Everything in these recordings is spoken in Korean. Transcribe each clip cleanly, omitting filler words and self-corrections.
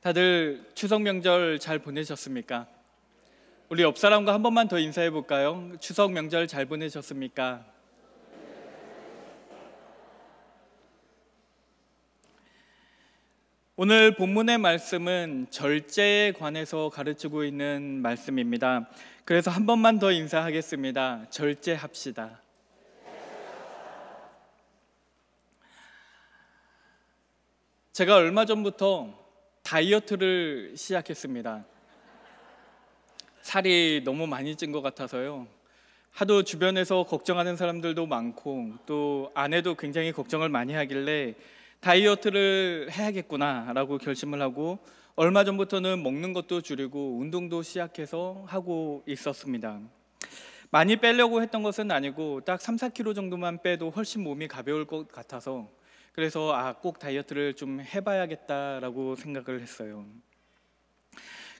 다들 추석 명절 잘 보내셨습니까? 우리 옆 사람과 한 번만 더 인사해 볼까요? 추석 명절 잘 보내셨습니까? 오늘 본문의 말씀은 절제에 관해서 가르치고 있는 말씀입니다. 그래서 한 번만 더 인사하겠습니다. 절제합시다. 제가 얼마 전부터 다이어트를 시작했습니다. 살이 너무 많이 찐 것 같아서요. 하도 주변에서 걱정하는 사람들도 많고 또 아내도 굉장히 걱정을 많이 하길래 다이어트를 해야겠구나라고 결심을 하고 얼마 전부터는 먹는 것도 줄이고 운동도 시작해서 하고 있었습니다. 많이 빼려고 했던 것은 아니고 딱 3-4kg 정도만 빼도 훨씬 몸이 가벼울 것 같아서 그래서 꼭 다이어트를 좀 해봐야겠다라고 생각을 했어요.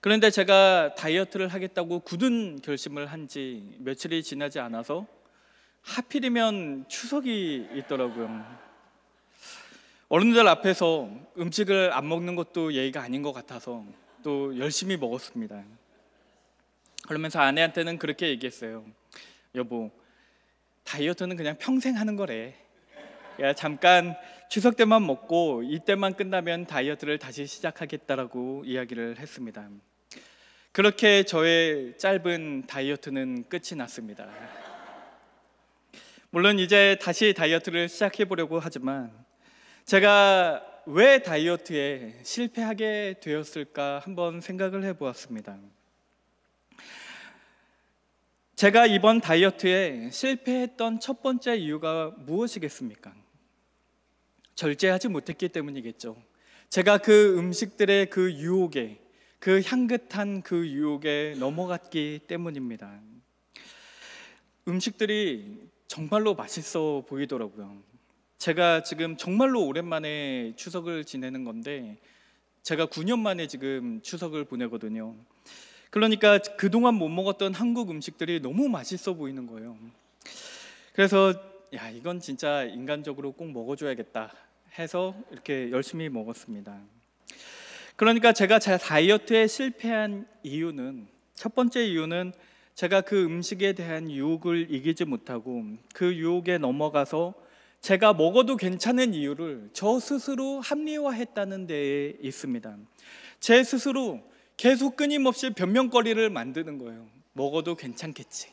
그런데 제가 다이어트를 하겠다고 굳은 결심을 한 지 며칠이 지나지 않아서 하필이면 추석이 있더라고요. 어른들 앞에서 음식을 안 먹는 것도 예의가 아닌 것 같아서 또 열심히 먹었습니다. 그러면서 아내한테는 그렇게 얘기했어요. 여보, 다이어트는 그냥 평생 하는 거래. 야, 잠깐 추석 때만 먹고 이때만 끝나면 다이어트를 다시 시작하겠다라고 이야기를 했습니다. 그렇게 저의 짧은 다이어트는 끝이 났습니다. 물론 이제 다시 다이어트를 시작해 보려고 하지만 제가 왜 다이어트에 실패하게 되었을까 한번 생각을 해보았습니다. 제가 이번 다이어트에 실패했던 첫 번째 이유가 무엇이겠습니까? 절제하지 못했기 때문이겠죠. 제가 그 음식들의 그 유혹에, 그 향긋한 그 유혹에 넘어갔기 때문입니다. 음식들이 정말로 맛있어 보이더라고요. 제가 지금 정말로 오랜만에 추석을 지내는 건데 제가 9년 만에 지금 추석을 보내거든요. 그러니까 그동안 못 먹었던 한국 음식들이 너무 맛있어 보이는 거예요. 그래서 이건 진짜 인간적으로 꼭 먹어줘야겠다 해서 이렇게 열심히 먹었습니다. 그러니까 제가 제 다이어트에 실패한 이유는, 첫 번째 이유는 제가 그 음식에 대한 유혹을 이기지 못하고 그 유혹에 넘어가서 제가 먹어도 괜찮은 이유를 저 스스로 합리화했다는 데에 있습니다. 제 스스로 계속 끊임없이 변명거리를 만드는 거예요. 먹어도 괜찮겠지,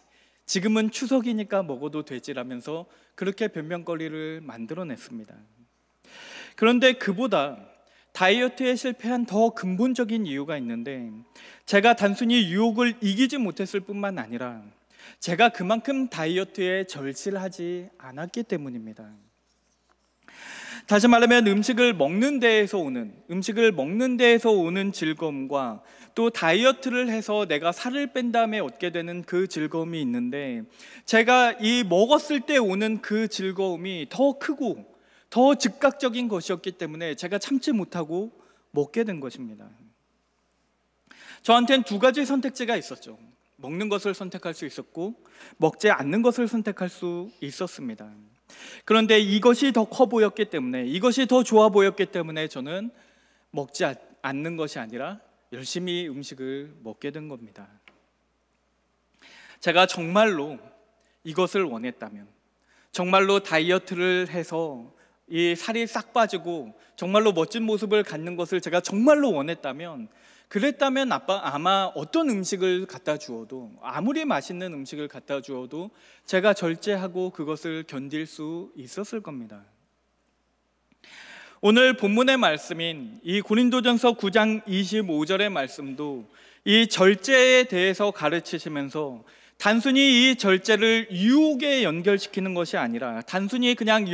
지금은 추석이니까 먹어도 되지라면서 그렇게 변명거리를 만들어냈습니다. 그런데 그보다 다이어트에 실패한 더 근본적인 이유가 있는데 제가 단순히 유혹을 이기지 못했을 뿐만 아니라 제가 그만큼 다이어트에 절실하지 않았기 때문입니다. 다시 말하면 음식을 먹는 데에서 오는 즐거움과 또 다이어트를 해서 내가 살을 뺀 다음에 얻게 되는 그 즐거움이 있는데 제가 이 먹었을 때 오는 그 즐거움이 더 크고 더 즉각적인 것이었기 때문에 제가 참지 못하고 먹게 된 것입니다. 저한테는 두 가지 선택지가 있었죠. 먹는 것을 선택할 수 있었고 먹지 않는 것을 선택할 수 있었습니다. 그런데 이것이 더 커 보였기 때문에, 이것이 더 좋아 보였기 때문에 저는 먹지 않는 것이 아니라 열심히 음식을 먹게 된 겁니다. 제가 정말로 이것을 원했다면, 정말로 다이어트를 해서 이 살이 싹 빠지고 정말로 멋진 모습을 갖는 것을 제가 정말로 원했다면, 그랬다면 아마 어떤 음식을 갖다 주어도, 아무리 맛있는 음식을 갖다 주어도 제가 절제하고 그것을 견딜 수 있었을 겁니다. 오늘 본문의 말씀인 이 고린도전서 9장 25절의 말씀도 이 절제에 대해서 가르치시면서 단순히 이 절제를 유혹에 연결시키는 것이 아니라, 단순히 그냥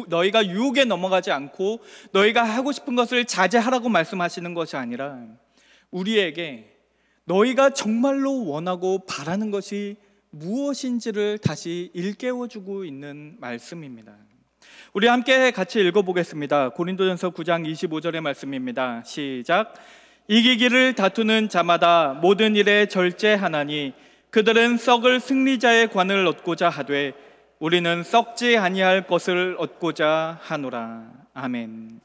너희가 유혹에 넘어가지 않고 너희가 하고 싶은 것을 자제하라고 말씀하시는 것이 아니라 우리에게 너희가 정말로 원하고 바라는 것이 무엇인지를 다시 일깨워주고 있는 말씀입니다. 우리 함께 같이 읽어보겠습니다. 고린도전서 9장 25절의 말씀입니다. 시작. 이기기를 다투는 자마다 모든 일에 절제하나니 그들은 썩을 승리자의 관을 얻고자 하되 우리는 썩지 아니할 것을 얻고자 하노라. 아멘.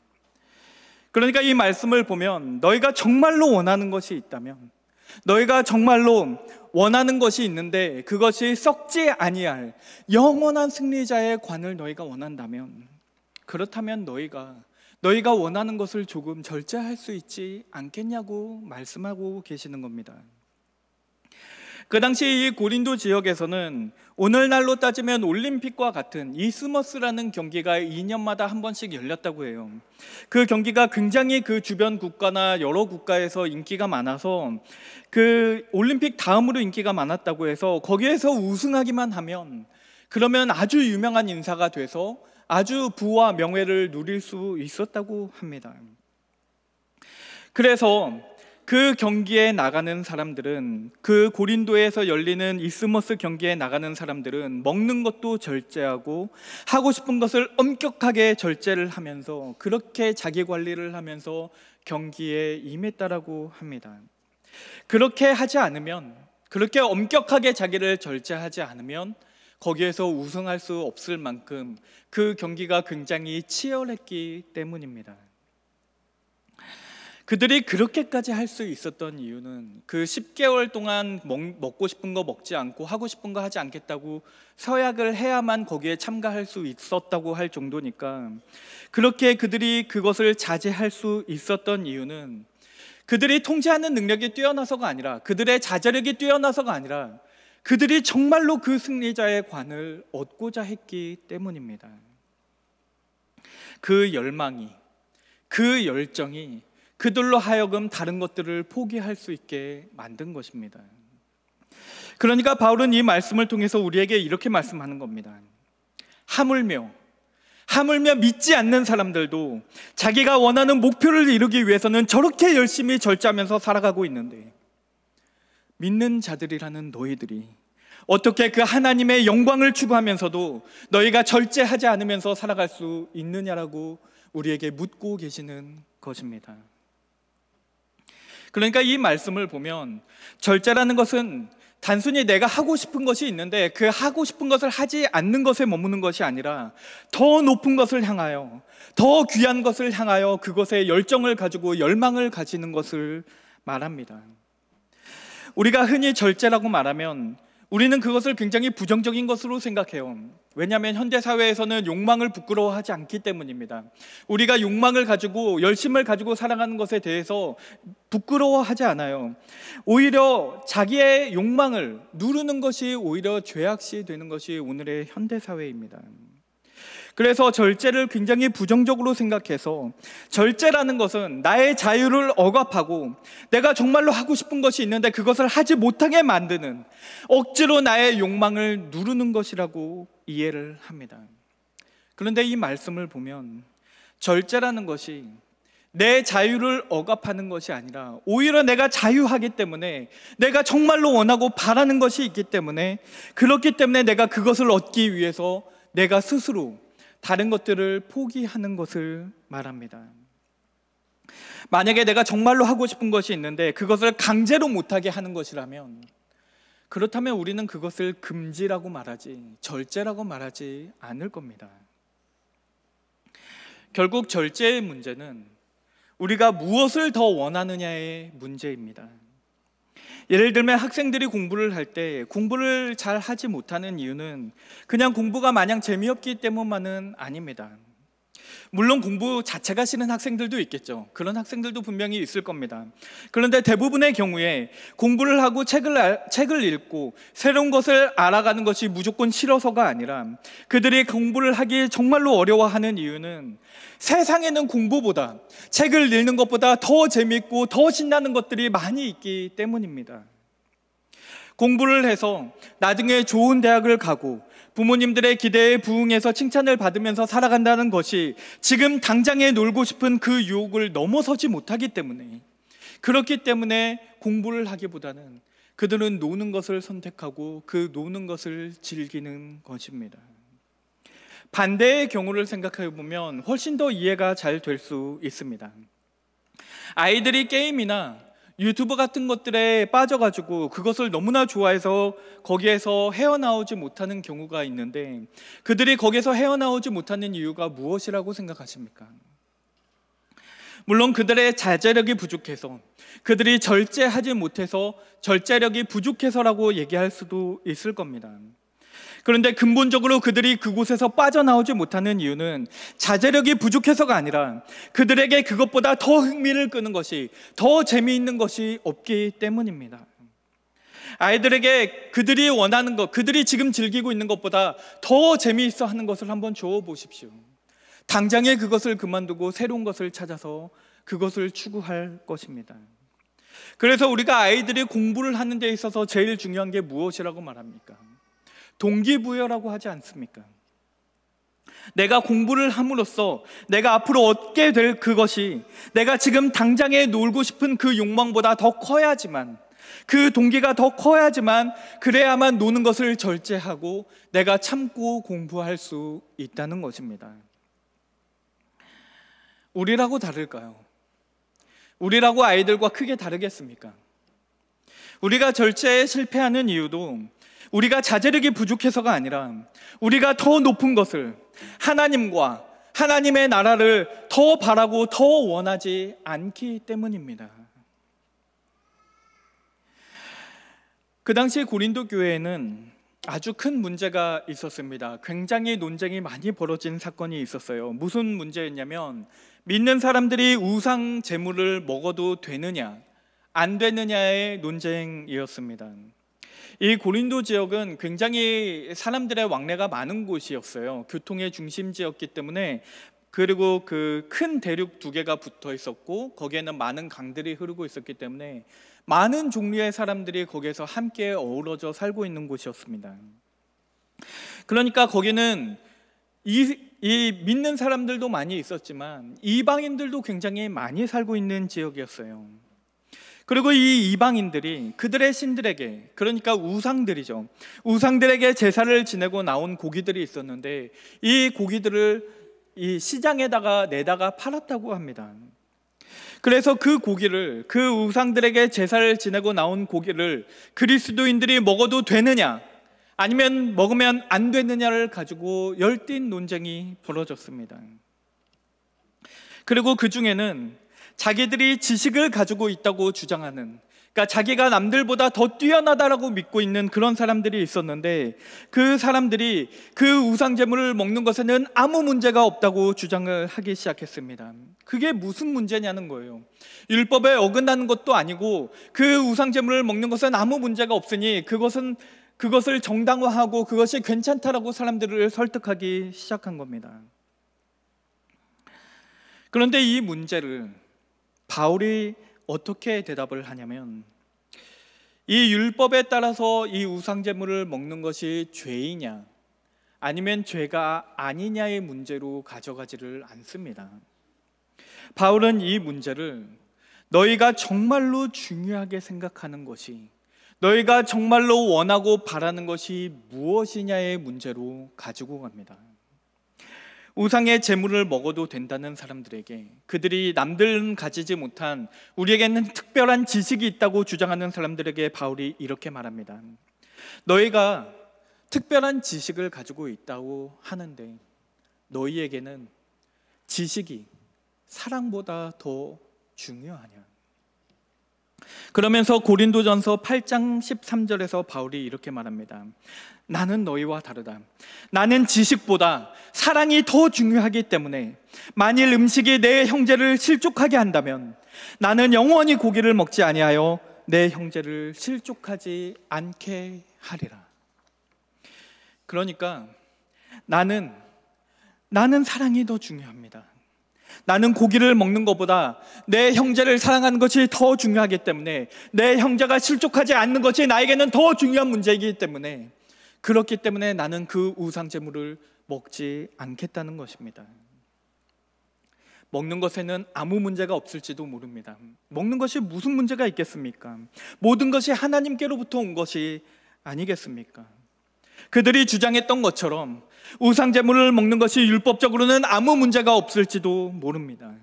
그러니까 이 말씀을 보면 너희가 정말로 원하는 것이 있다면, 너희가 정말로 원하는 것이 있는데 그것이 썩지 아니할 영원한 승리자의 관을 너희가 원한다면, 그렇다면 너희가 원하는 것을 조금 절제할 수 있지 않겠냐고 말씀하고 계시는 겁니다. 그 당시 이 고린도 지역에서는 오늘날로 따지면 올림픽과 같은 이스머스라는 경기가 2년마다 한 번씩 열렸다고 해요. 그 경기가 굉장히 그 주변 국가나 여러 국가에서 인기가 많아서 그 올림픽 다음으로 인기가 많았다고 해서 거기에서 우승하기만 하면 그러면 아주 유명한 인사가 돼서 아주 부와 명예를 누릴 수 있었다고 합니다. 그래서 그 경기에 나가는 사람들은, 그 고린도에서 열리는 이스머스 경기에 나가는 사람들은 먹는 것도 절제하고 하고 싶은 것을 엄격하게 절제를 하면서 그렇게 자기 관리를 하면서 경기에 임했다라고 합니다. 그렇게 하지 않으면, 그렇게 엄격하게 자기를 절제하지 않으면 거기에서 우승할 수 없을 만큼 그 경기가 굉장히 치열했기 때문입니다. 그들이 그렇게까지 할 수 있었던 이유는 그 10개월 동안 먹고 싶은 거 먹지 않고 하고 싶은 거 하지 않겠다고 서약을 해야만 거기에 참가할 수 있었다고 할 정도니까, 그렇게 그들이 그것을 자제할 수 있었던 이유는 그들이 통제하는 능력이 뛰어나서가 아니라, 그들의 자제력이 뛰어나서가 아니라 그들이 정말로 그 승리자의 관을 얻고자 했기 때문입니다. 그 열망이, 그 열정이 그들로 하여금 다른 것들을 포기할 수 있게 만든 것입니다. 그러니까 바울은 이 말씀을 통해서 우리에게 이렇게 말씀하는 겁니다. 하물며 믿지 않는 사람들도 자기가 원하는 목표를 이루기 위해서는 저렇게 열심히 절제하면서 살아가고 있는데, 믿는 자들이라는 너희들이 어떻게 그 하나님의 영광을 추구하면서도 너희가 절제하지 않으면서 살아갈 수 있느냐라고 우리에게 묻고 계시는 것입니다. 그러니까 이 말씀을 보면 절제라는 것은 단순히 내가 하고 싶은 것이 있는데 그 하고 싶은 것을 하지 않는 것에 머무는 것이 아니라 더 높은 것을 향하여, 더 귀한 것을 향하여 그것에 열정을 가지고 열망을 가지는 것을 말합니다. 우리가 흔히 절제라고 말하면 우리는 그것을 굉장히 부정적인 것으로 생각해요. 왜냐하면 현대사회에서는 욕망을 부끄러워하지 않기 때문입니다. 우리가 욕망을 가지고 열심을 가지고 살아가는 것에 대해서 부끄러워하지 않아요. 오히려 자기의 욕망을 누르는 것이 오히려 죄악시 되는 것이 오늘의 현대사회입니다. 그래서 절제를 굉장히 부정적으로 생각해서, 절제라는 것은 나의 자유를 억압하고 내가 정말로 하고 싶은 것이 있는데 그것을 하지 못하게 만드는, 억지로 나의 욕망을 누르는 것이라고 이해를 합니다. 그런데 이 말씀을 보면 절제라는 것이 내 자유를 억압하는 것이 아니라 오히려 내가 자유하기 때문에, 내가 정말로 원하고 바라는 것이 있기 때문에, 그렇기 때문에 내가 그것을 얻기 위해서 내가 스스로 다른 것들을 포기하는 것을 말합니다. 만약에 내가 정말로 하고 싶은 것이 있는데 그것을 강제로 못하게 하는 것이라면, 그렇다면 우리는 그것을 금지라고 말하지 절제라고 말하지 않을 겁니다. 결국 절제의 문제는 우리가 무엇을 더 원하느냐의 문제입니다. 예를 들면 학생들이 공부를 할 때 공부를 잘 하지 못하는 이유는 그냥 공부가 마냥 재미없기 때문만은 아닙니다. 물론 공부 자체가 싫은 학생들도 있겠죠. 그런 학생들도 분명히 있을 겁니다. 그런데 대부분의 경우에 공부를 하고 책을 읽고 새로운 것을 알아가는 것이 무조건 싫어서가 아니라, 그들이 공부를 하기 정말로 어려워하는 이유는 세상에는 공부보다, 책을 읽는 것보다 더 재밌고 더 신나는 것들이 많이 있기 때문입니다. 공부를 해서 나중에 좋은 대학을 가고 부모님들의 기대에 부응해서 칭찬을 받으면서 살아간다는 것이 지금 당장에 놀고 싶은 그 유혹을 넘어서지 못하기 때문에, 그렇기 때문에 공부를 하기보다는 그들은 노는 것을 선택하고 그 노는 것을 즐기는 것입니다. 반대의 경우를 생각해 보면 훨씬 더 이해가 잘 될 수 있습니다. 아이들이 게임이나 유튜브 같은 것들에 빠져가지고 그것을 너무나 좋아해서 거기에서 헤어나오지 못하는 경우가 있는데, 그들이 거기에서 헤어나오지 못하는 이유가 무엇이라고 생각하십니까? 물론 그들의 자제력이 부족해서, 그들이 절제하지 못해서 절제력이 부족해서라고 얘기할 수도 있을 겁니다. 그런데 근본적으로 그들이 그곳에서 빠져나오지 못하는 이유는 자제력이 부족해서가 아니라 그들에게 그것보다 더 흥미를 끄는 것이, 더 재미있는 것이 없기 때문입니다. 아이들에게 그들이 원하는 것, 그들이 지금 즐기고 있는 것보다 더 재미있어 하는 것을 한번 줘 보십시오. 당장에 그것을 그만두고 새로운 것을 찾아서 그것을 추구할 것입니다. 그래서 우리가 아이들이 공부를 하는 데 있어서 제일 중요한 게 무엇이라고 말합니까? 동기부여라고 하지 않습니까? 내가 공부를 함으로써 내가 앞으로 얻게 될 그것이 내가 지금 당장에 놀고 싶은 그 욕망보다 더 커야지만, 그 동기가 더 커야지만 그래야만 노는 것을 절제하고 내가 참고 공부할 수 있다는 것입니다. 우리라고 다를까요? 우리라고 아이들과 크게 다르겠습니까? 우리가 절제에 실패하는 이유도 우리가 자제력이 부족해서가 아니라 우리가 더 높은 것을, 하나님과 하나님의 나라를 더 바라고 더 원하지 않기 때문입니다. 그 당시 고린도 교회에는 아주 큰 문제가 있었습니다. 굉장히 논쟁이 많이 벌어진 사건이 있었어요. 무슨 문제였냐면, 믿는 사람들이 우상 제물을 먹어도 되느냐 안 되느냐의 논쟁이었습니다. 이 고린도 지역은 굉장히 사람들의 왕래가 많은 곳이었어요. 교통의 중심지였기 때문에, 그리고 그 큰 대륙 두 개가 붙어 있었고 거기에는 많은 강들이 흐르고 있었기 때문에 많은 종류의 사람들이 거기에서 함께 어우러져 살고 있는 곳이었습니다. 그러니까 거기는 이 믿는 사람들도 많이 있었지만 이방인들도 굉장히 많이 살고 있는 지역이었어요. 그리고 이 이방인들이 그들의 신들에게, 그러니까 우상들이죠, 우상들에게 제사를 지내고 나온 고기들이 있었는데 이 고기들을 이 시장에다가 내다가 팔았다고 합니다. 그래서 그 고기를, 그 우상들에게 제사를 지내고 나온 고기를 그리스도인들이 먹어도 되느냐 아니면 먹으면 안 되느냐를 가지고 열띤 논쟁이 벌어졌습니다. 그리고 그 중에는 자기들이 지식을 가지고 있다고 주장하는, 그러니까 자기가 남들보다 더 뛰어나다라고 믿고 있는 그런 사람들이 있었는데, 그 사람들이 그 우상 제물을 먹는 것에는 아무 문제가 없다고 주장을 하기 시작했습니다. 그게 무슨 문제냐는 거예요. 율법에 어긋나는 것도 아니고 그 우상 제물을 먹는 것은 아무 문제가 없으니 그것을 정당화하고 그것이 괜찮다라고 사람들을 설득하기 시작한 겁니다. 그런데 이 문제를 바울이 어떻게 대답을 하냐면, 이 율법에 따라서 이 우상제물을 먹는 것이 죄이냐 아니면 죄가 아니냐의 문제로 가져가지를 않습니다. 바울은 이 문제를 너희가 정말로 중요하게 생각하는 것이, 너희가 정말로 원하고 바라는 것이 무엇이냐의 문제로 가지고 갑니다. 우상의 제물을 먹어도 된다는 사람들에게, 그들이 남들은 가지지 못한 우리에게는 특별한 지식이 있다고 주장하는 사람들에게 바울이 이렇게 말합니다. 너희가 특별한 지식을 가지고 있다고 하는데 너희에게는 지식이 사랑보다 더 중요하냐? 그러면서 고린도전서 8장 13절에서 바울이 이렇게 말합니다. 나는 너희와 다르다. 나는 지식보다 사랑이 더 중요하기 때문에 만일 음식이 내 형제를 실족하게 한다면 나는 영원히 고기를 먹지 아니하여 내 형제를 실족하지 않게 하리라. 그러니까 나는 사랑이 더 중요합니다. 나는 고기를 먹는 것보다 내 형제를 사랑하는 것이 더 중요하기 때문에, 내 형제가 실족하지 않는 것이 나에게는 더 중요한 문제이기 때문에, 그렇기 때문에 나는 그 우상제물을 먹지 않겠다는 것입니다. 먹는 것에는 아무 문제가 없을지도 모릅니다. 먹는 것이 무슨 문제가 있겠습니까? 모든 것이 하나님께로부터 온 것이 아니겠습니까? 그들이 주장했던 것처럼 우상제물을 먹는 것이 율법적으로는 아무 문제가 없을지도 모릅니다.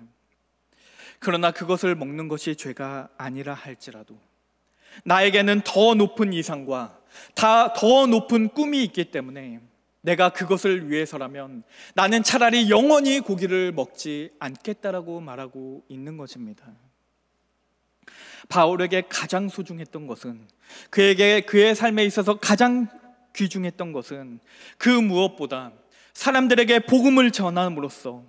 그러나 그것을 먹는 것이 죄가 아니라 할지라도 나에게는 더 높은 이상과 더 높은 꿈이 있기 때문에 내가 그것을 위해서라면 나는 차라리 영원히 고기를 먹지 않겠다라고 말하고 있는 것입니다. 바울에게 가장 소중했던 것은, 그에게 그의 삶에 있어서 가장 귀중했던 것은 그 무엇보다 사람들에게 복음을 전함으로써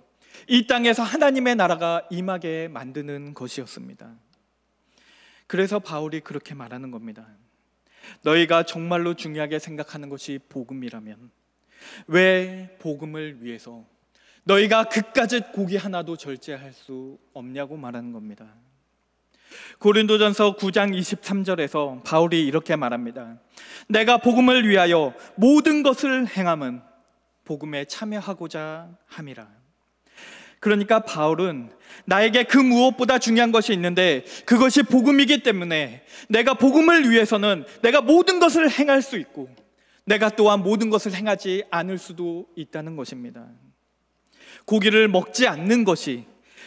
이 땅에서 하나님의 나라가 임하게 만드는 것이었습니다. 그래서 바울이 그렇게 말하는 겁니다. 너희가 정말로 중요하게 생각하는 것이 복음이라면 왜 복음을 위해서 너희가 그까짓 고기 하나도 절제할 수 없냐고 말하는 겁니다. 고린도전서 9장 23절에서 바울이 이렇게 말합니다. 내가 복음을 위하여 모든 것을 행함은 복음에 참여하고자 함이라. 그러니까 바울은 나에게 그 무엇보다 중요한 것이 있는데 그것이 복음이기 때문에 내가 복음을 위해서는 내가 모든 것을 행할 수 있고 내가 또한 모든 것을 행하지 않을 수도 있다는 것입니다. 고기를 먹지 않는 것이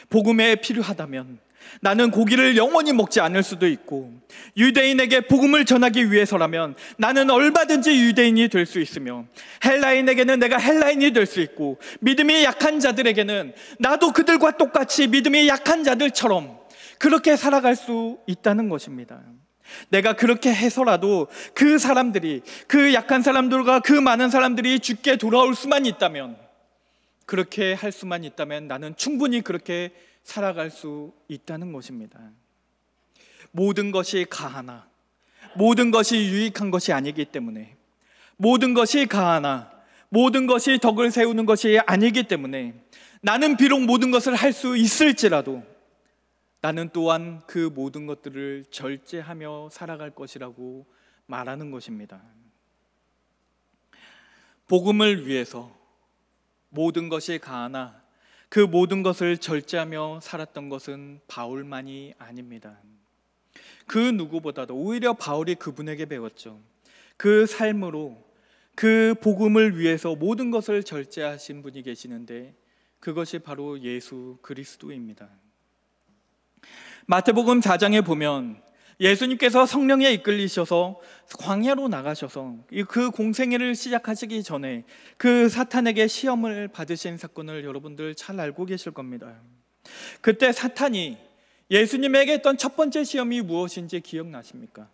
복음에 필요하다면 나는 고기를 영원히 먹지 않을 수도 있고, 유대인에게 복음을 전하기 위해서라면 나는 얼마든지 유대인이 될 수 있으며, 헬라인에게는 내가 헬라인이 될 수 있고, 믿음이 약한 자들에게는 나도 그들과 똑같이 믿음이 약한 자들처럼 그렇게 살아갈 수 있다는 것입니다. 내가 그렇게 해서라도 그 사람들이, 그 약한 사람들과 그 많은 사람들이 주께 돌아올 수만 있다면, 그렇게 할 수만 있다면 나는 충분히 그렇게 살아갈 수 있다는 것입니다. 모든 것이 가하나 모든 것이 유익한 것이 아니기 때문에, 모든 것이 가하나 모든 것이 덕을 세우는 것이 아니기 때문에 나는 비록 모든 것을 할 수 있을지라도 나는 또한 그 모든 것들을 절제하며 살아갈 것이라고 말하는 것입니다. 복음을 위해서 모든 것이 가하나 그 모든 것을 절제하며 살았던 것은 바울만이 아닙니다. 그 누구보다도 오히려 바울이 그분에게 배웠죠. 그 삶으로 그 복음을 위해서 모든 것을 절제하신 분이 계시는데 그것이 바로 예수 그리스도입니다. 마태복음 4장에 보면 예수님께서 성령에 이끌리셔서 광야로 나가셔서 그 공생애를 시작하시기 전에 그 사탄에게 시험을 받으신 사건을 여러분들 잘 알고 계실 겁니다. 그때 사탄이 예수님에게 했던 첫 번째 시험이 무엇인지 기억나십니까?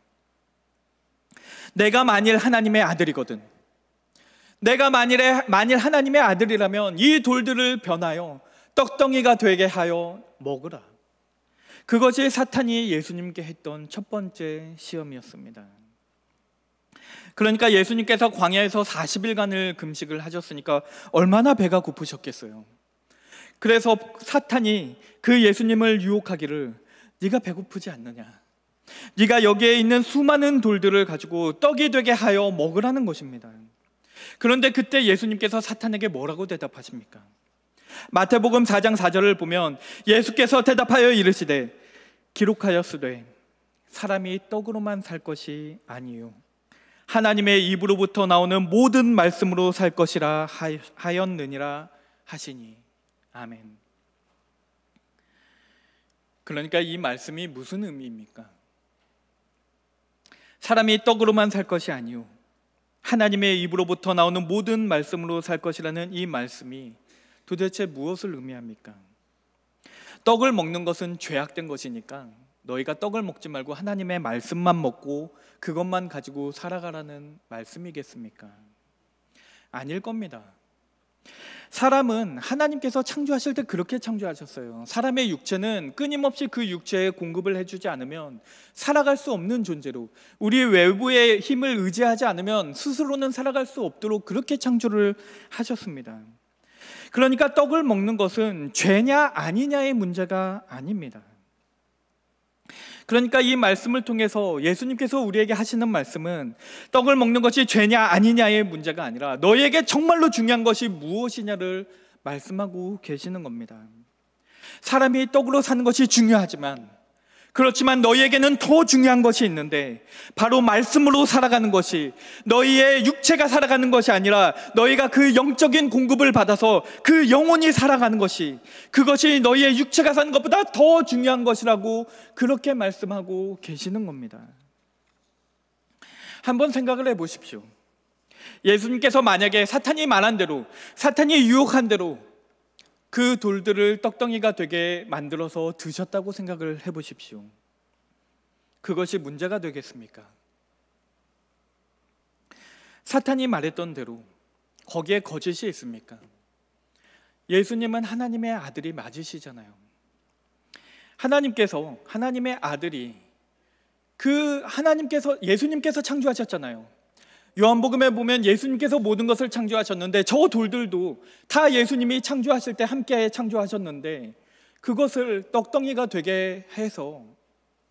내가 만일 하나님의 아들이거든, 내가 만일 하나님의 아들이라면 이 돌들을 변하여 떡덩이가 되게 하여 먹으라. 그것이 사탄이 예수님께 했던 첫 번째 시험이었습니다. 그러니까 예수님께서 광야에서 40일간을 금식을 하셨으니까 얼마나 배가 고프셨겠어요. 그래서 사탄이 그 예수님을 유혹하기를, 네가 배고프지 않느냐, 네가 여기에 있는 수많은 돌들을 가지고 떡이 되게 하여 먹으라는 것입니다. 그런데 그때 예수님께서 사탄에게 뭐라고 대답하십니까? 마태복음 4장 4절을 보면 예수께서 대답하여 이르시되 기록하였으되 사람이 떡으로만 살 것이 아니요 하나님의 입으로부터 나오는 모든 말씀으로 살 것이라 하였느니라 하시니. 아멘. 그러니까 이 말씀이 무슨 의미입니까? 사람이 떡으로만 살 것이 아니요 하나님의 입으로부터 나오는 모든 말씀으로 살 것이라는 이 말씀이 도대체 무엇을 의미합니까? 떡을 먹는 것은 죄악된 것이니까 너희가 떡을 먹지 말고 하나님의 말씀만 먹고 그것만 가지고 살아가라는 말씀이겠습니까? 아닐 겁니다. 사람은 하나님께서 창조하실 때 그렇게 창조하셨어요. 사람의 육체는 끊임없이 그 육체에 공급을 해주지 않으면 살아갈 수 없는 존재로, 우리 외부의 힘을 의지하지 않으면 스스로는 살아갈 수 없도록 그렇게 창조를 하셨습니다. 그러니까 떡을 먹는 것은 죄냐 아니냐의 문제가 아닙니다. 그러니까 이 말씀을 통해서 예수님께서 우리에게 하시는 말씀은 떡을 먹는 것이 죄냐 아니냐의 문제가 아니라 너희에게 정말로 중요한 것이 무엇이냐를 말씀하고 계시는 겁니다. 사람이 떡으로 사는 것이 중요하지만, 그렇지만 너희에게는 더 중요한 것이 있는데 바로 말씀으로 살아가는 것이, 너희의 육체가 살아가는 것이 아니라 너희가 그 영적인 공급을 받아서 그 영혼이 살아가는 것이, 그것이 너희의 육체가 사는 것보다 더 중요한 것이라고 그렇게 말씀하고 계시는 겁니다. 한번 생각을 해보십시오. 예수님께서 만약에 사탄이 말한 대로, 사탄이 유혹한 대로 그 돌들을 떡덩이가 되게 만들어서 드셨다고 생각을 해보십시오. 그것이 문제가 되겠습니까? 사탄이 말했던 대로 거기에 거짓이 있습니까? 예수님은 하나님의 아들이 맞으시잖아요. 하나님의 아들이 예수님께서 창조하셨잖아요. 요한복음에 보면 예수님께서 모든 것을 창조하셨는데 저 돌들도 다 예수님이 창조하실 때 함께 창조하셨는데 그것을 떡덩이가 되게 해서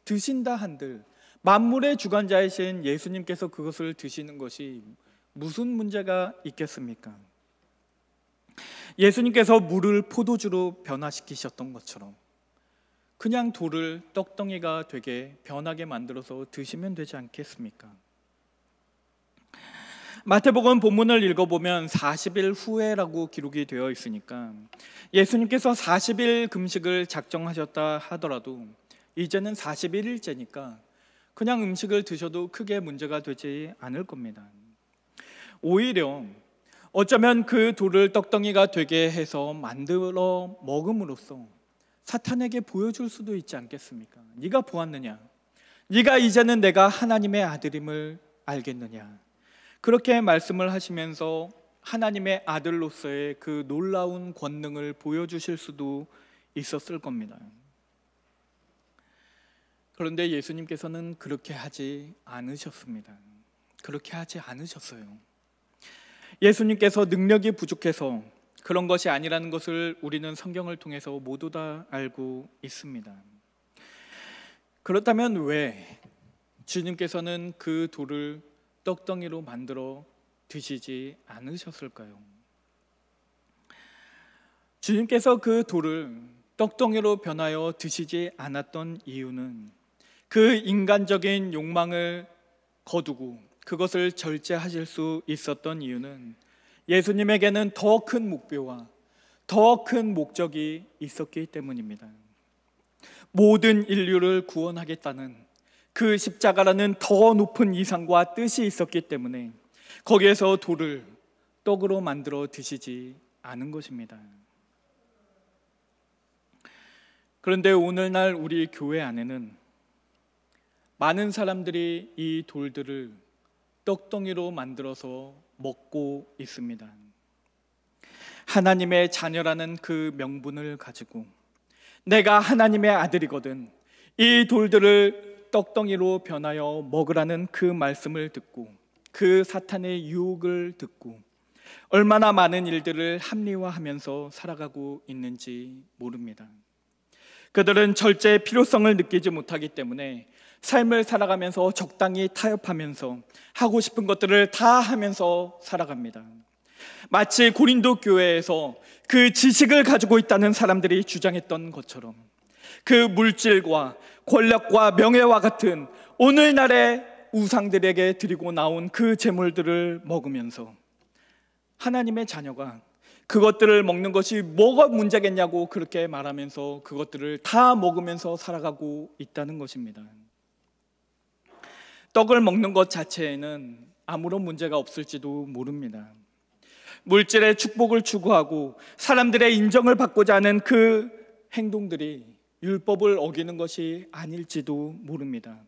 드신다 한들 만물의 주관자이신 예수님께서 그것을 드시는 것이 무슨 문제가 있겠습니까? 예수님께서 물을 포도주로 변화시키셨던 것처럼 그냥 돌을 떡덩이가 되게 변하게 만들어서 드시면 되지 않겠습니까? 마태복음 본문을 읽어보면 40일 후에라고 기록이 되어 있으니까 예수님께서 40일 금식을 작정하셨다 하더라도 이제는 41일째니까 그냥 음식을 드셔도 크게 문제가 되지 않을 겁니다. 오히려 어쩌면 그 돌을 떡덩이가 되게 해서 만들어 먹음으로써 사탄에게 보여줄 수도 있지 않겠습니까? 네가 보았느냐? 네가 이제는 내가 하나님의 아들임을 알겠느냐? 그렇게 말씀을 하시면서 하나님의 아들로서의 그 놀라운 권능을 보여주실 수도 있었을 겁니다. 그런데 예수님께서는 그렇게 하지 않으셨습니다. 그렇게 하지 않으셨어요. 예수님께서 능력이 부족해서 그런 것이 아니라는 것을 우리는 성경을 통해서 모두 다 알고 있습니다. 그렇다면 왜 주님께서는 그 돌을 떡덩이로 만들어 드시지 않으셨을까요? 주님께서 그 돌을 떡덩이로 변하여 드시지 않았던 이유는 그 인간적인 욕망을 거두고 그것을 절제하실 수 있었던 이유는 예수님에게는 더 큰 목표와 더 큰 목적이 있었기 때문입니다. 모든 인류를 구원하겠다는 그 십자가라는 더 높은 이상과 뜻이 있었기 때문에 거기에서 돌을 떡으로 만들어 드시지 않은 것입니다. 그런데 오늘날 우리 교회 안에는 많은 사람들이 이 돌들을 떡덩이로 만들어서 먹고 있습니다. 하나님의 자녀라는 그 명분을 가지고 내가 하나님의 아들이거든 이 돌들을 떡덩이로 변하여 먹으라는 그 말씀을 듣고 그 사탄의 유혹을 듣고 얼마나 많은 일들을 합리화하면서 살아가고 있는지 모릅니다. 그들은 절제의 필요성을 느끼지 못하기 때문에 삶을 살아가면서 적당히 타협하면서 하고 싶은 것들을 다 하면서 살아갑니다. 마치 고린도 교회에서 그 지식을 가지고 있다는 사람들이 주장했던 것처럼 그 물질과 권력과 명예와 같은 오늘날의 우상들에게 드리고 나온 그 제물들을 먹으면서 하나님의 자녀가 그것들을 먹는 것이 뭐가 문제겠냐고 그렇게 말하면서 그것들을 다 먹으면서 살아가고 있다는 것입니다. 떡을 먹는 것 자체에는 아무런 문제가 없을지도 모릅니다. 물질의 축복을 추구하고 사람들의 인정을 받고자 하는 그 행동들이 율법을 어기는 것이 아닐지도 모릅니다.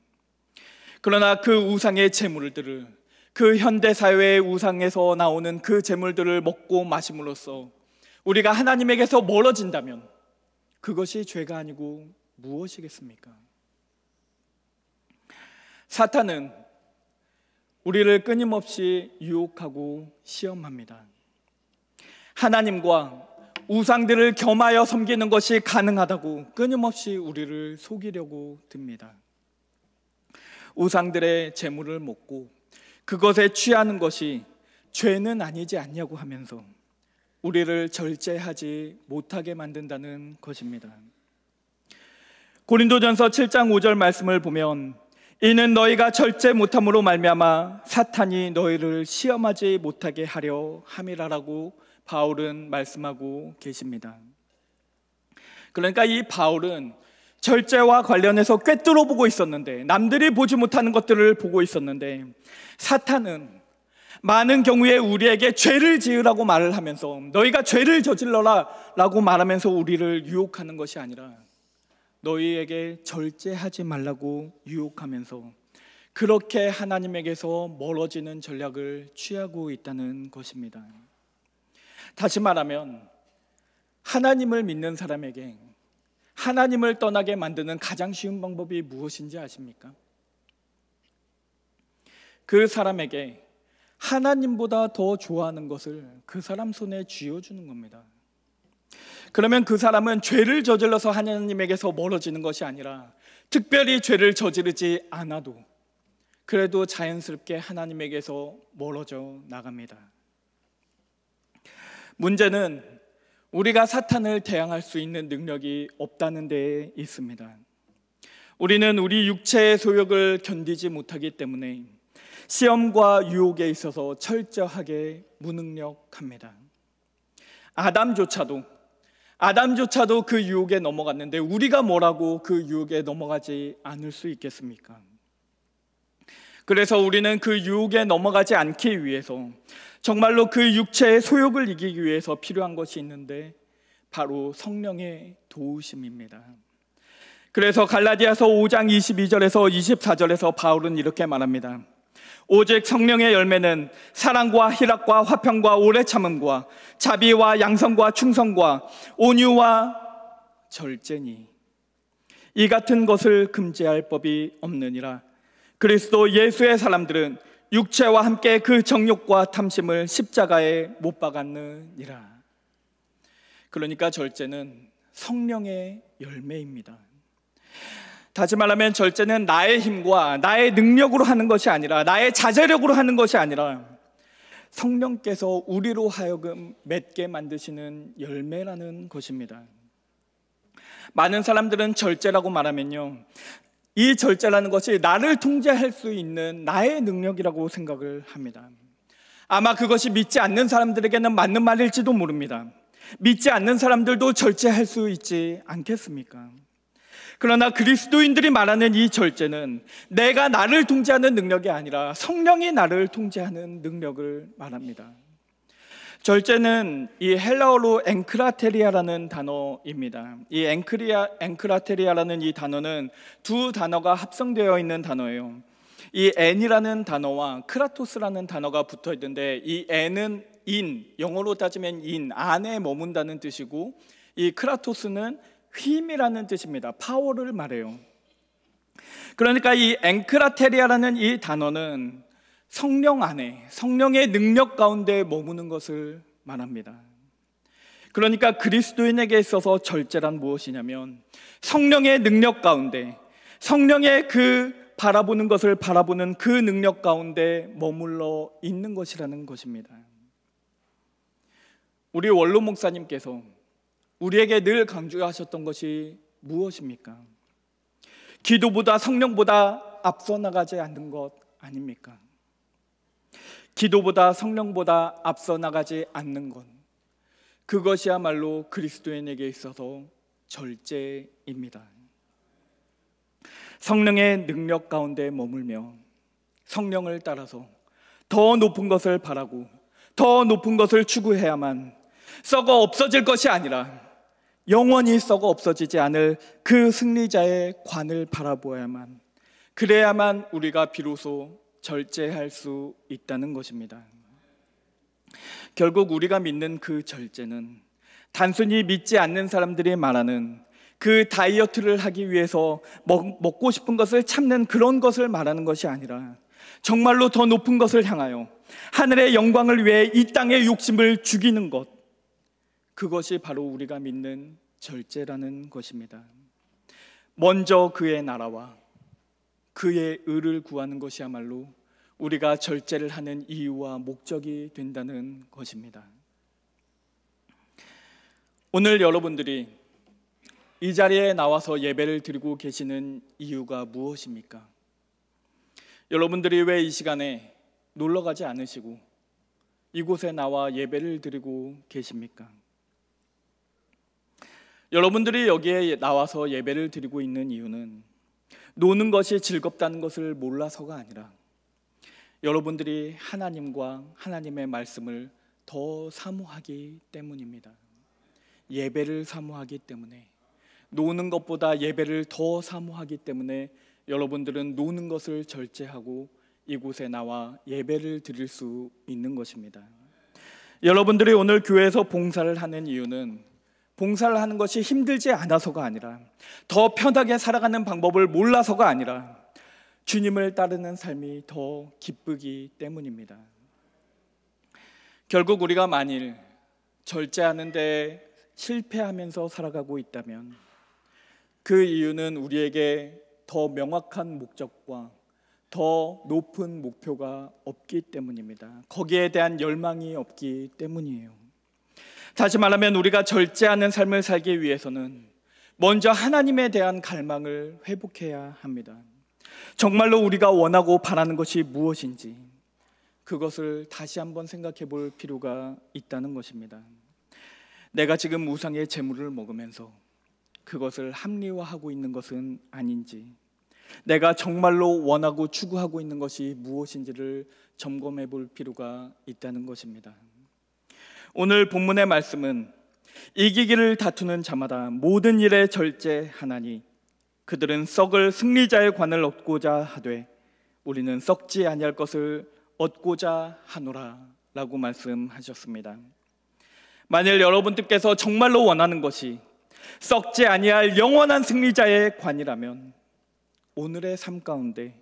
그러나 그 우상의 제물들을 그 현대사회의 우상에서 나오는 그 제물들을 먹고 마심으로써 우리가 하나님에게서 멀어진다면 그것이 죄가 아니고 무엇이겠습니까? 사탄은 우리를 끊임없이 유혹하고 시험합니다. 하나님과 우상들을 겸하여 섬기는 것이 가능하다고 끊임없이 우리를 속이려고 듭니다. 우상들의 재물을 먹고 그것에 취하는 것이 죄는 아니지 않냐고 하면서 우리를 절제하지 못하게 만든다는 것입니다. 고린도전서 7장 5절 말씀을 보면 이는 너희가 절제 못함으로 말미암아 사탄이 너희를 시험하지 못하게 하려 함이라라고 바울은 말씀하고 계십니다. 그러니까 이 바울은 절제와 관련해서 꿰뚫어 보고 있었는데 남들이 보지 못하는 것들을 보고 있었는데 사탄은 많은 경우에 우리에게 죄를 지으라고 말을 하면서, 너희가 죄를 저질러라 라고 말하면서 우리를 유혹하는 것이 아니라 너희에게 절제하지 말라고 유혹하면서 그렇게 하나님에게서 멀어지는 전략을 취하고 있다는 것입니다. 다시 말하면 하나님을 믿는 사람에게 하나님을 떠나게 만드는 가장 쉬운 방법이 무엇인지 아십니까? 그 사람에게 하나님보다 더 좋아하는 것을 그 사람 손에 쥐어주는 겁니다. 그러면 그 사람은 죄를 저질러서 하나님에게서 멀어지는 것이 아니라 특별히 죄를 저지르지 않아도 그래도 자연스럽게 하나님에게서 멀어져 나갑니다. 문제는 우리가 사탄을 대항할 수 있는 능력이 없다는 데에 있습니다. 우리는 우리 육체의 소욕을 견디지 못하기 때문에 시험과 유혹에 있어서 철저하게 무능력합니다. 아담조차도 그 유혹에 넘어갔는데 우리가 뭐라고 그 유혹에 넘어가지 않을 수 있겠습니까? 그래서 우리는 그 유혹에 넘어가지 않기 위해서 정말로 그 육체의 소욕을 이기기 위해서 필요한 것이 있는데 바로 성령의 도우심입니다. 그래서 갈라디아서 5장 22절에서 24절에서 바울은 이렇게 말합니다. 오직 성령의 열매는 사랑과 희락과 화평과 오래 참음과 자비와 양성과 충성과 온유와 절제니 이 같은 것을 금지할 법이 없느니라. 그리스도 예수의 사람들은 육체와 함께 그 정욕과 탐심을 십자가에 못 박았느니라. 그러니까 절제는 성령의 열매입니다. 다시 말하면 절제는 나의 힘과 나의 능력으로 하는 것이 아니라 나의 자제력으로 하는 것이 아니라 성령께서 우리로 하여금 맺게 만드시는 열매라는 것입니다. 많은 사람들은 절제라고 말하면요, 이 절제라는 것이 나를 통제할 수 있는 나의 능력이라고 생각을 합니다. 아마 그것이 믿지 않는 사람들에게는 맞는 말일지도 모릅니다. 믿지 않는 사람들도 절제할 수 있지 않겠습니까? 그러나 그리스도인들이 말하는 이 절제는 내가 나를 통제하는 능력이 아니라 성령이 나를 통제하는 능력을 말합니다. 절제는 이 헬라어로 앵크라테리아라는 단어입니다. 이 앵크라테리아라는 이 단어는 두 단어가 합성되어 있는 단어예요. 이 앤이라는 단어와 크라토스라는 단어가 붙어 있는데, 이 앤은 인, 영어로 따지면 인, 안에 머문다는 뜻이고, 이 크라토스는 힘이라는 뜻입니다. 파워를 말해요. 그러니까 이 앵크라테리아라는 이 단어는 성령 안에, 성령의 능력 가운데 머무는 것을 말합니다. 그러니까 그리스도인에게 있어서 절제란 무엇이냐면 성령의 능력 가운데, 성령의 그 바라보는 것을 바라보는 그 능력 가운데 머물러 있는 것이라는 것입니다. 우리 원로 목사님께서 우리에게 늘 강조하셨던 것이 무엇입니까? 기도보다 성령보다 앞서 나가지 않는 것 아닙니까? 기도보다 성령보다 앞서 나가지 않는 것, 그것이야말로 그리스도인에게 있어서 절제입니다. 성령의 능력 가운데 머물며 성령을 따라서 더 높은 것을 바라고 더 높은 것을 추구해야만 썩어 없어질 것이 아니라 영원히 썩어 없어지지 않을 그 승리자의 관을 바라보아야만, 그래야만 우리가 비로소 절제할 수 있다는 것입니다. 결국 우리가 믿는 그 절제는 단순히 믿지 않는 사람들이 말하는 그 다이어트를 하기 위해서 먹고 싶은 것을 참는 그런 것을 말하는 것이 아니라 정말로 더 높은 것을 향하여 하늘의 영광을 위해 이 땅의 욕심을 죽이는 것, 그것이 바로 우리가 믿는 절제라는 것입니다. 먼저 그의 나라와 그의 의를 구하는 것이야말로 우리가 절제를 하는 이유와 목적이 된다는 것입니다. 오늘 여러분들이 이 자리에 나와서 예배를 드리고 계시는 이유가 무엇입니까? 여러분들이 왜 이 시간에 놀러 가지 않으시고 이곳에 나와 예배를 드리고 계십니까? 여러분들이 여기에 나와서 예배를 드리고 있는 이유는 노는 것이 즐겁다는 것을 몰라서가 아니라 여러분들이 하나님과 하나님의 말씀을 더 사모하기 때문입니다. 예배를 사모하기 때문에, 노는 것보다 예배를 더 사모하기 때문에 여러분들은 노는 것을 절제하고 이곳에 나와 예배를 드릴 수 있는 것입니다. 여러분들이 오늘 교회에서 봉사를 하는 이유는 봉사를 하는 것이 힘들지 않아서가 아니라, 더 편하게 살아가는 방법을 몰라서가 아니라 주님을 따르는 삶이 더 기쁘기 때문입니다. 결국 우리가 만일 절제하는 데 실패하면서 살아가고 있다면 그 이유는 우리에게 더 명확한 목적과 더 높은 목표가 없기 때문입니다. 거기에 대한 열망이 없기 때문이에요. 다시 말하면 우리가 절제하는 삶을 살기 위해서는 먼저 하나님에 대한 갈망을 회복해야 합니다. 정말로 우리가 원하고 바라는 것이 무엇인지 그것을 다시 한번 생각해 볼 필요가 있다는 것입니다. 내가 지금 우상의 재물을 먹으면서 그것을 합리화하고 있는 것은 아닌지, 내가 정말로 원하고 추구하고 있는 것이 무엇인지를 점검해 볼 필요가 있다는 것입니다. 오늘 본문의 말씀은 이기기를 다투는 자마다 모든 일에 절제하나니 그들은 썩을 승리자의 관을 얻고자 하되 우리는 썩지 아니할 것을 얻고자 하노라 라고 말씀하셨습니다. 만일 여러분들께서 정말로 원하는 것이 썩지 아니할 영원한 승리자의 관이라면 오늘의 삶 가운데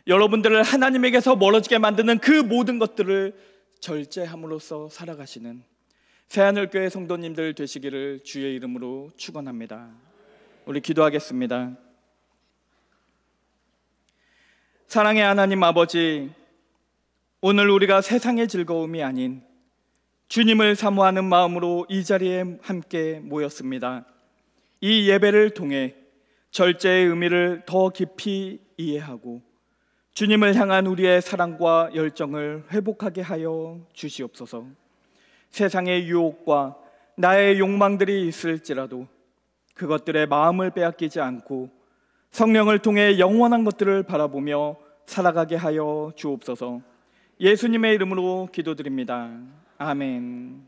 여러분들을 하나님에게서 멀어지게 만드는 그 모든 것들을 절제함으로써 살아가시는 새하늘교회 성도님들 되시기를 주의 이름으로 축원합니다. 우리 기도하겠습니다. 사랑의 하나님 아버지, 오늘 우리가 세상의 즐거움이 아닌 주님을 사모하는 마음으로 이 자리에 함께 모였습니다. 이 예배를 통해 절제의 의미를 더 깊이 이해하고 주님을 향한 우리의 사랑과 열정을 회복하게 하여 주시옵소서. 세상의 유혹과 나의 욕망들이 있을지라도 그것들의 마음을 빼앗기지 않고 성령을 통해 영원한 것들을 바라보며 살아가게 하여 주옵소서. 예수님의 이름으로 기도드립니다. 아멘.